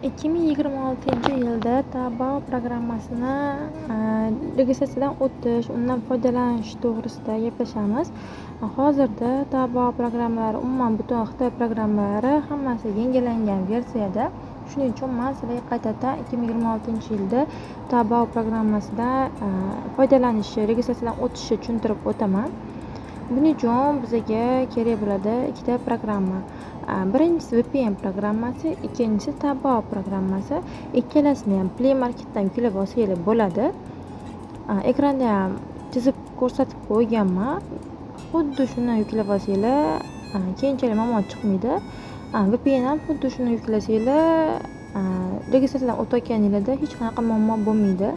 2026-yilda Tabao programmasini registratsiyadan o'tish, undan foydalanish to'g'risida gaplashamiz. Hozirda Tabao programmalari, umuman butun Xitoy programmalari hammasi yangilangan versiyada. Shuning uchun men sizlarga qaytadan 2026-yilda Tabao programmasidan foydalanish, registratsiyadan o'tishni tushuntirib o'taman. Buning uchun bizga kerak bo'ladi ikkita programma. Birinchisi VPN programmasi, ikkinchisi Tabao programmasi. Ikkalasini ham Play Marketdan yuklab olsangiz bo'ladi. Ekranda ham chizib ko'rsatib qo'yganman. Xuddi shuni yuklab olsangiz, keyinchalik muammo chiqmaydi. VPN ham xuddi shuni yuklasanglar, registratsiyadan o'tayotganingizda hech qanaqa muammo bo'lmaydi.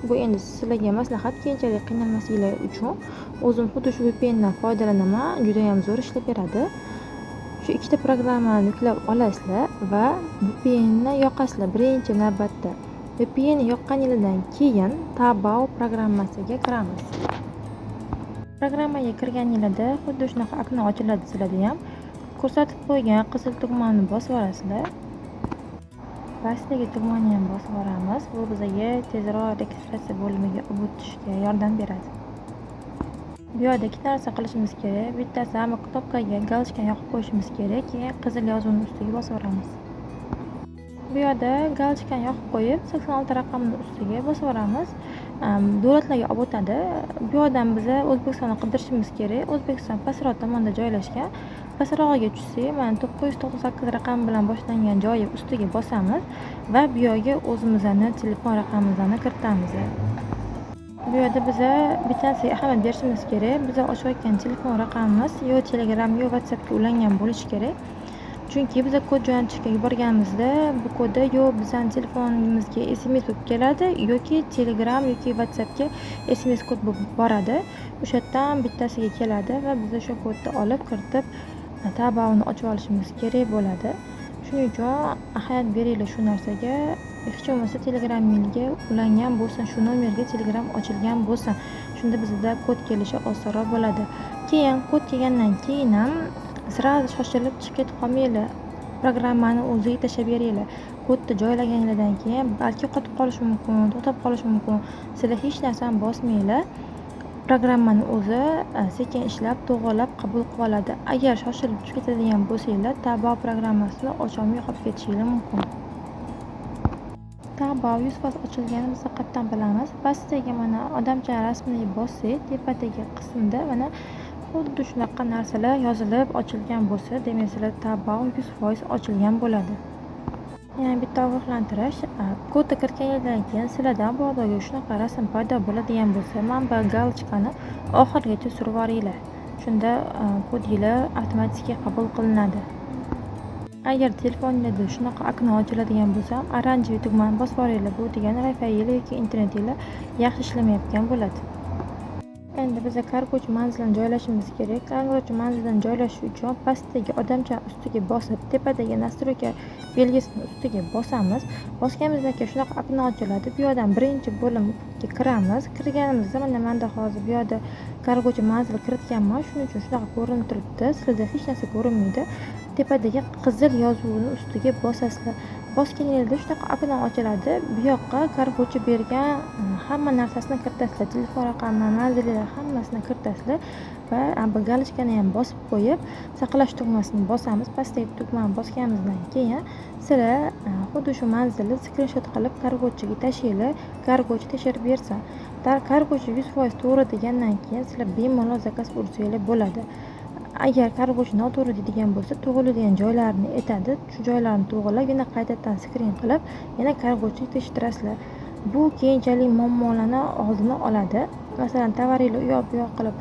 Bu endi sizlarga maslahat, keyinchalik qiynalmasliginglar uchun. O'zim xuddi shu VPN dan foydalanaman, juda ham zo'r ishlab beradi. Shu ikkita programmani yuklab olasizlar va VPN ni yoqasizlar birinchi navbatda. VPN yoqqaningizdan keyin Tabao programmasiga kiramiz. Programmaga kirganingizda xuddi shunaqa okno ochiladi. Sizlarda ham ko'rsatib qo'ygan qizil tugmani bosib olasizlar. Pastdagi tugmani ham bosib olamiz. Bu bizga tezroq registratsiya bo'limiga o'tishga yordam beradi. Bu yerda ikkita narsa qilishimiz kerak. Bittasi hamma knopkaga galочкani yoqib qo'yishimiz kerak, keyin qizil yozuvni ustiga bosib olamiz. Bu yerda galочкani yoqib qo'yib 86 raqamini ustiga bosib olamiz. Davlatlarga olib o'tadi. Bu yerdan biz O'zbekistonni qidirishimiz kerak. O'zbekiston pastroq tomonda joylashgan. Pasrog'iga tushsak, mana 998 raqam bilan boshlangan joyi ustiga bosamiz va bu yerga o'zimizning telefon raqamimizni kiritamiz. Bu yerda biz bittasiga ahamiyat berishimiz kerak. Biz ochayotgan telefon raqamimiz yo Telegram yo WhatsAppga ulangan bo'lishi kerak. Chunki biz kod jo'natishga yuborganimizda bu kodda yo bizning telefonimizga SMS bo'lib keladi yoki Telegram yoki WhatsAppga SMS kod bo'lib boradi. O'sha yerdan bittasiga keladi va biz o'sha kodni olib kiritib Tabaoni ochib olishimiz kerak bo'ladi. Shuning uchun ahamiyat beringlar shu narsaga. Hech bo'lmasa Telegramingizga ulangan bo'lsin, shu nomerga Telegram ochilgan bo'lsin. Shunda bizda kod kelishi osonroq bo'ladi. Keyin kod kelgandan keyin ham sirasi shoshilib chiqib ketib qolmanglar. Programmani o'ziga tashlab beringlar. Kodni joylaganingizdan keyin balki qotib qolishi mumkin, to'xtab qolishi mumkin. Sizlar hech narsani bosmanglar. Programmani o'zi sekin ishlab, to'g'rilab qabul qilib oladi. Agar shoshilib chiqib ketadigan bo'lsanglar, Tabao programmasini ocholmay qolib ketishingiz mumkin. Tabao 100% ochilganini biz qattan bilamiz. Pastdagi mana odamcha rasmini bossak, tepadagi qismda mana xuddi shunaqa narsalar yozilib ochilgan bo'lsa, demak sizlar Tabao 100% ochilgan bo'ladi. Yana bitta ogohlantirish, kodni kiritganingizdan keyin sizlardan bog'dagi shunaqa rasm paydo bo'ladigan bo'lsa, mana bu galочкani oxirigacha surib yuboringlar. Shunda kodingizlar avtomatik qabul qilinadi. Agar telefoningizda shunaqa okno ochiladigan bo'lsa, oranjiy tugmani bosib yuboringlar. Bu degani Wi-Fi yoki internetingiz yaxshi ishlamayotgan bo'ladi. Endi biz kargochi manzilni joylashimiz kerak. Kargochi manzilni joylash uchun pastdagi odamcha ustiga bosib, tepadagi nastroyka belgisini ustiga bosamiz. Bosganimizdan keyin shunaqa okno ochiladi. Bu yerdan birinchi bo'limga kiramiz. Kirganimizda mana menda hozir bu yerda kargochi manzil kiritganman. Shuning uchun shunaqa ko'rinib turibdi. Sizlarda hech narsa ko'rinmaydi. Tepadagi qizil yozuvni ustiga bosasizlar. Bosganingizda shunaqa okno ochiladi. Bu yoqqa kargochi bergan hamma narsasini kiritasizlar. Telefon raqamini, manzilini hammasini kiritasizlar va bu galочкani ham bosib qo'yib, saqlash tugmasini bosamiz. Pastdagi tugmani bosganimizdan keyin sizlar xuddi shu manzilni skrinshot qilib kargochiga tashinglar. Kargochi tekshirib bersin. Kargochi 100% to'g'ri degandan keyin sizlar bemalol zakaz ursanglar bo'ladi. Agar kargochi noto'g'ri deydigan bo'lsa, to'g'rilaydigan joylarini aytadi. Shu joylarni to'g'rilab, yana qaytadan skrin qilib, yana kargochiga tekshirasizlar. Bu keyinchalik muammolarni oldini oladi. Masalan, tovaringizni u yoq bu yoq qilib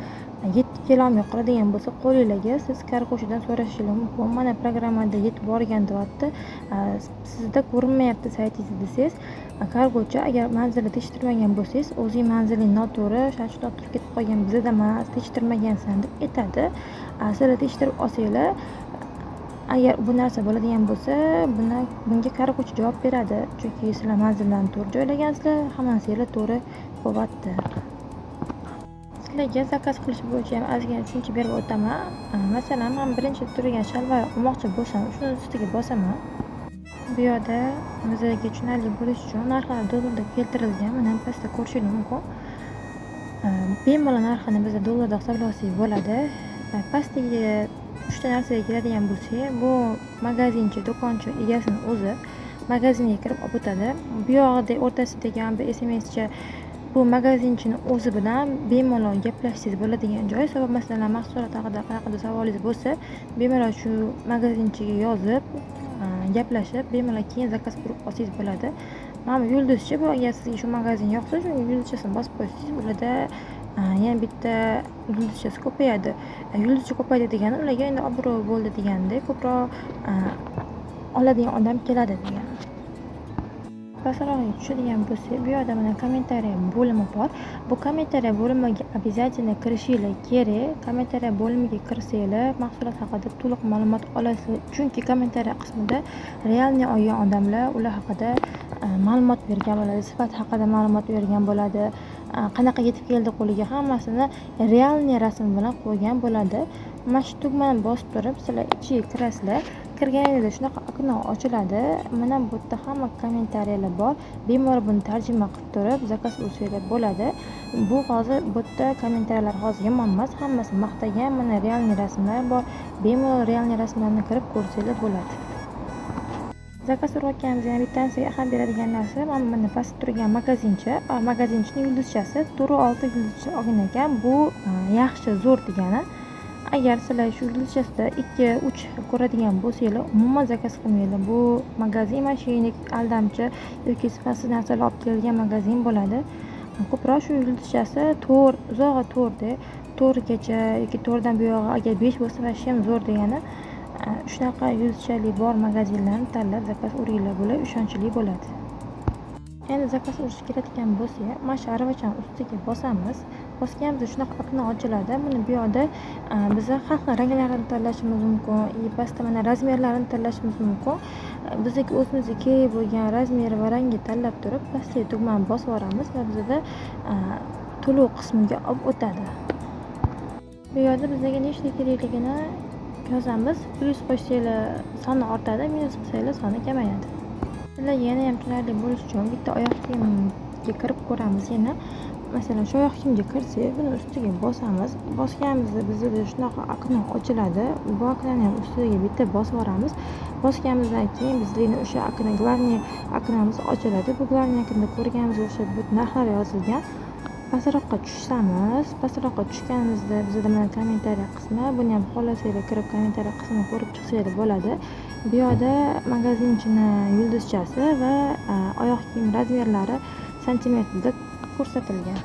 yetib kelolmay qoladigan bo'lsa, qo'lingizga siz kargochidan so'rashingiz mumkin. Mana programmada yetib borgan deyapti. Sizda ko'rinmayapti saytingiz desangiz, kargochi agar manzilni tekshirmagan bo'lsangiz, o'zing manziling noto'g'ri, shunday turib ketib qolgan, bizda emas, tekshirmagansan deb aytadi. Sizlar tekshirib olsanglar, agar bu narsa bo'ladigan bo'lsa, bunga kargochi javob beradi. Chunki sizlar manzillarni to'g'ri joylagansizlar, hamma narsalar to'g'ri bo'lyapti. Sizlarga zakaz qilish bo'yicha ham ozgina tushuncha berib o'taman. Masalan, men birinchi turgan shalvar olmoqchi bo'lsam, shuni ustiga bosaman. Bu yerda bizlarga tushunarli bo'lishi uchun narxlar dollarda keltirilgan. Mana pastda ko'rishingiz mumkin. Bemalol narxini biz dollarda hisoblasak bo'ladi. Pastdagi 3 ta narsaga keladigan bo'lsak, bu magazinchi, do'konchi egasini o'zi magazinga kirib olib o'tadi. Bu yoqda o'rtasidagi bir SMScha bu magazinchini o'zi bilan bemalol gaplashsangiz bo'ladigan joy. Masalan, mahsulot haqida qanaqadir savolingiz bo'lsa, bemalol shu magazinchiga yozib, gaplashib, bemalol keyin zakaz qilib olsangiz bo'ladi. Mana bu yulduzcha, bu agar sizga shu magazin yoqsa, shu yulduzchasini bosib qo'ysangiz bo'ladi. Yana bitta yulduzchasi ko'payadi. Yulduzcha ko'paydi degani ularga endi obro' bo'ldi deganda ko'proq oladigan odam keladi degani. Pastroqqa tushadigan bo'lsak, bu yerda mana kommentariy bo'limi bor. Bu kommentariy bo'limiga обязательно kirishingiz kerak. Kommentariy bo'limiga kirsanglar, mahsulot haqida to'liq ma'lumot olasiz. Chunki kommentariy qismida realniy olgan odamlar ular haqida ma'lumot bergan bo'ladi, sifat haqida ma'lumot bergan bo'ladi. Qanaqa yetib keldi qo'liga, hammasini realniy rasm bilan qo'ygan bo'ladi. Mana shu tugmani bosib turib, sizlar ichiga kirasizlar. Kirganingizda shunaqa okno ochiladi. Mana bu yerda hamma kommentariylar bor. Bemalol buni tarjima qilib turib, zakaz ursanglar bo'ladi. Bu hozir bu yerda kommentariyalar hozir yomon emas, hammasi maqtagan. Mana realniy rasmlar bor. Bemalol realniy rasmlarni kirib ko'rsanglar bo'ladi. Zakaz urayotganimiz yana bittanasiga ahamiyat beradigan narsa, mana pastda turgan magazinchining yulduzchasi 4-6 yulduzcha olgan ekan. Bu yaxshi, zo'r degani. Agar sizlar shu yulduzchasida 2-3 ko'radigan bo'lsanglar, umuman zakaz qilmanglar. Bu magazin mashinik, aldamchi yoki sifatsiz narsalar olib keladigan magazin bo'ladi. Ko'proq shu yulduzchasi 4, uzog'i 4da, 4gacha yoki 4dan buyog'i agar 5 bo'lsa, vashi ham zo'r degani. Shunaqa yulduzchali bor magazinlarni tanlab zakaz uringlar, bular ishonchli bo'ladi. Endi zakaz urish kerakgan bo'lsa, mana shu aravachani ustiga bosamiz. Bosganimizda shunaqa okno ochiladi. Mana bu yerda biz har xil ranglarni tanlashimiz mumkin, pastda mana razmerlarni tanlashimiz mumkin. Bizga o'zimizga kerak bo'lgan razmer va rangni tanlab turib, pastdagi tugmani bosib yuboramiz va bizda to'lov qismiga olib o'tadi. Bu yerda bizga nechta kerakligini yozamiz. Plyus qo'shsanglar soni ortadi, minus qilsanglar soni kamayadi. Sizlarga yana ham tushunarli bo'lishi uchun bitta oyoq kiyimga kirib ko'ramiz yana. Masalan, shu oyoq kiyimga kirsak, buni ustiga bosamiz. Bosganimizda bizda shunaqa okno ochiladi. Bu oknoni ham ustiga bitta bosib yuboramiz. Bosganimizdan keyin bizning o'sha okno, glavniy oknomiz ochiladi. Bu glavniy oknoda ko'rganimiz o'sha bu narxlar yozilgan. Pastroqqa tushsamiz, pastroqqa tushganimizda bizda mana kommentariy qismi, buni ham xohlasanglar kirib kommentariy qismini ko'rib chiqsanglar bo'ladi. Bu yerda magazinchini yulduzchasi va oyoq kiyim razmerlari santimetrda ko'rsatilgan.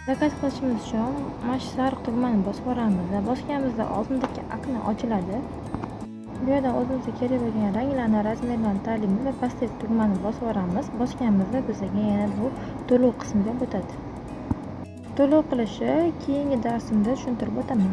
Zakaz qilishimiz uchun mana shu sariq tugmani bosib yuboramiz va bosganimizda oldindagi okno ochiladi. Bu yerda o'zimizga kerak bo'lgan ranglarni, razmerlarni tanlaymiz va pastdagi tugmani bosib yuboramiz. Bosganimizda bizga yana bu to'lov qismiga o'tadi. To'lov qilishni keyingi darsimda tushuntirib o'taman.